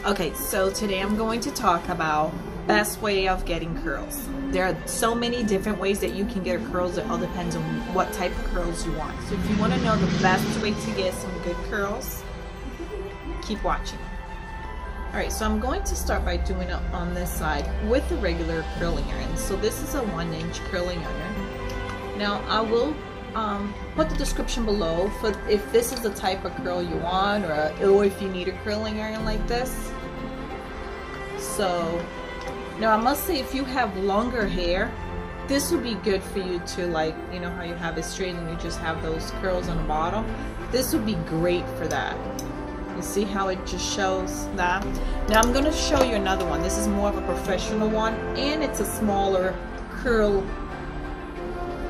Okay, so today I'm going to talk about best way of getting curls. There are so many different ways that you can get curls. It all depends on what type of curls you want. So if you want to know the best way to get some good curls, keep watching. Alright, so I'm going to start by doing it on this side with the regular curling iron. So this is a 1-inch curling iron. Now I will put the description below for if this is the type of curl you want, or if you need a curling iron like this. So now I must say, if you have longer hair, this would be good for you to, like, you know how you have it straight and you just have those curls on the bottom. This would be great for that. You see how it just shows that? Now I'm going to show you another one. This is more of a professional one, and it's a smaller curling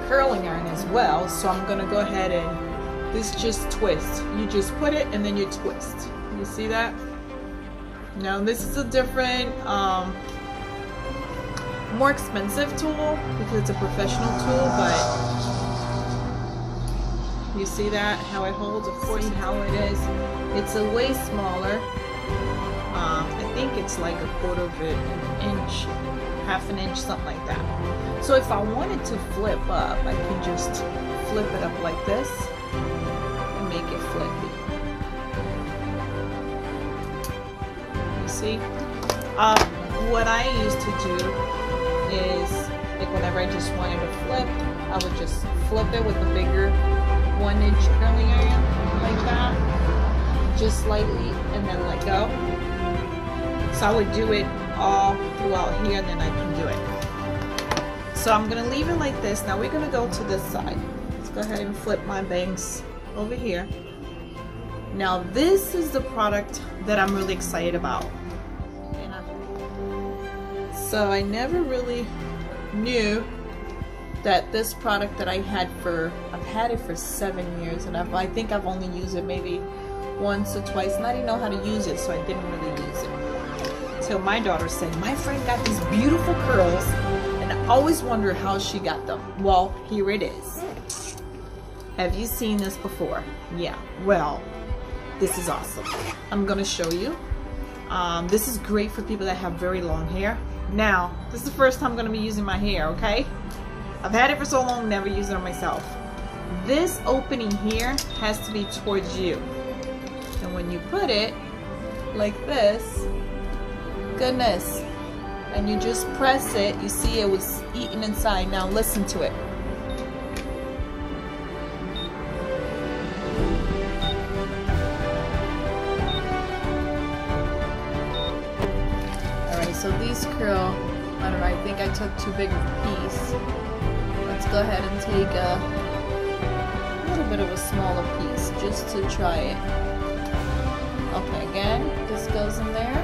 iron as well. So I'm going to go ahead and this just twist. You just put it and then you twist. You see that? Now this is a different, more expensive tool because it's a professional tool, but you see that how it holds? Of course, how it is. It's a way smaller. I think it's like a quarter of an inch, half an inch, something like that. So if I wanted to flip up, I can just flip it up like this and make it flippy. You see? What I used to do is, like, whenever I just wanted to flip, I would just flip it with a bigger 1-inch curling iron like that, just slightly, and then let go. So I would do it all throughout here, and then I can do it. So I'm gonna leave it like this. Now we're gonna go to this side. Let's go ahead and flip my bangs over here. Now this is the product that I'm really excited about. So I never really knew that this product that I've had it for 7 years, and I think I've only used it maybe once or twice, and I didn't know how to use it, so I didn't really use it. Till my daughter said, my friend got these beautiful curls, and I always wonder how she got them. Well, here it is. Have you seen this before? Yeah, well, this is awesome. I'm gonna show you. This is great for people that have very long hair. Now, this is the first time I'm gonna be using my hair, okay? I've had it for so long, never used it on myself. This opening here has to be towards you. And when you put it like this, goodness, and you just press it, you see it was eaten inside. Now listen to it. Alright, so these curl, I don't know, I think I took too big of a piece. Let's go ahead and take a little bit of a smaller piece just to try it. Okay, again, this goes in there.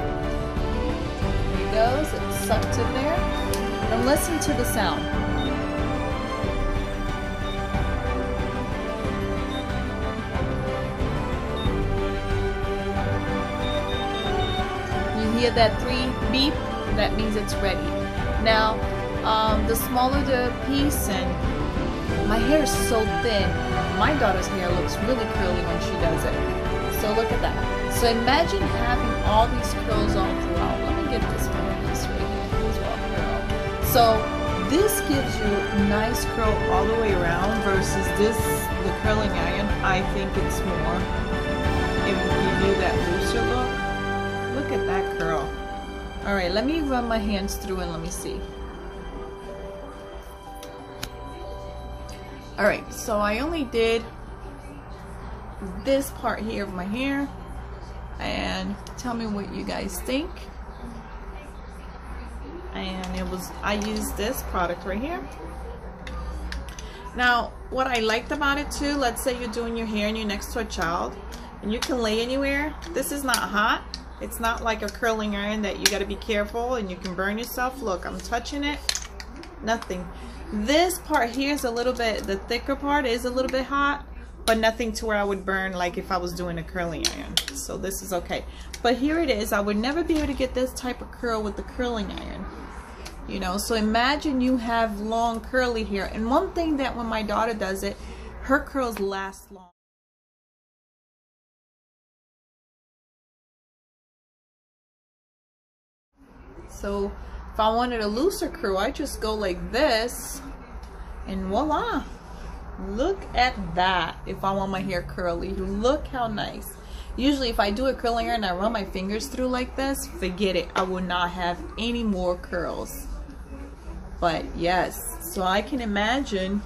There it goes, it's sucked in there. And listen to the sound. You hear that 3 beep? That means it's ready. Now, the smaller the piece, and my hair is so thin, my daughter's hair looks really curly when she does it. So look at that. So imagine having all these curls on throughout. Let me get this one piece right here as well. So this gives you a nice curl all the way around versus this, the curling iron. I think it's more, it will give you that looser look. Look at that curl. Alright, let me run my hands through and let me see. Alright, so I only did this part here of my hair, and tell me what you guys think. And I used this product right here. Now, what I liked about it too, let's say you're doing your hair and you're next to a child, and you can lay anywhere. This is not hot. It's not like a curling iron that you got to be careful and you can burn yourself. Look, I'm touching it. Nothing. This part here is a little bit, the thicker part is a little bit hot, but nothing to where I would burn like if I was doing a curling iron. So this is okay. But here it is. I would never be able to get this type of curl with the curling iron. You know, so imagine you have long curly hair. And one thing that when my daughter does it, her curls last long. So if I wanted a looser curl, I just go like this and voila. Look at that. If I want my hair curly, look how nice. Usually if I do a curling iron and I run my fingers through like this, forget it. I will not have any more curls. But yes, so I can imagine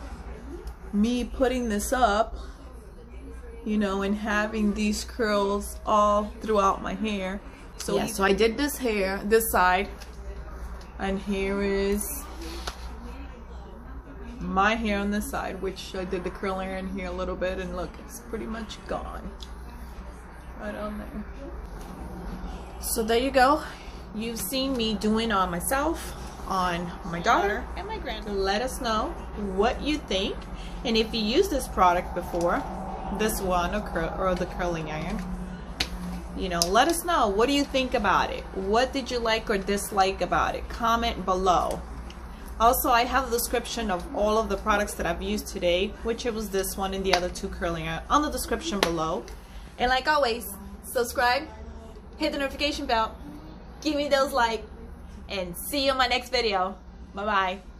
me putting this up, you know, and having these curls all throughout my hair. So yeah, so I did this hair, this side, and here is my hair on this side, which I did the curling iron here a little bit, and look, it's pretty much gone right on there. So there you go. You've seen me doing on myself, on my daughter, and my granddaughter. Let us know what you think, and if you used this product before, this one or the curling iron, you know, let us know. What do you think about it? What did you like or dislike about it? Comment below. Also, I have a description of all of the products that I've used today, which it was this one and the other two curling iron, on the description below. And like always, subscribe, hit the notification bell, give me those likes, and see you in my next video. Bye bye.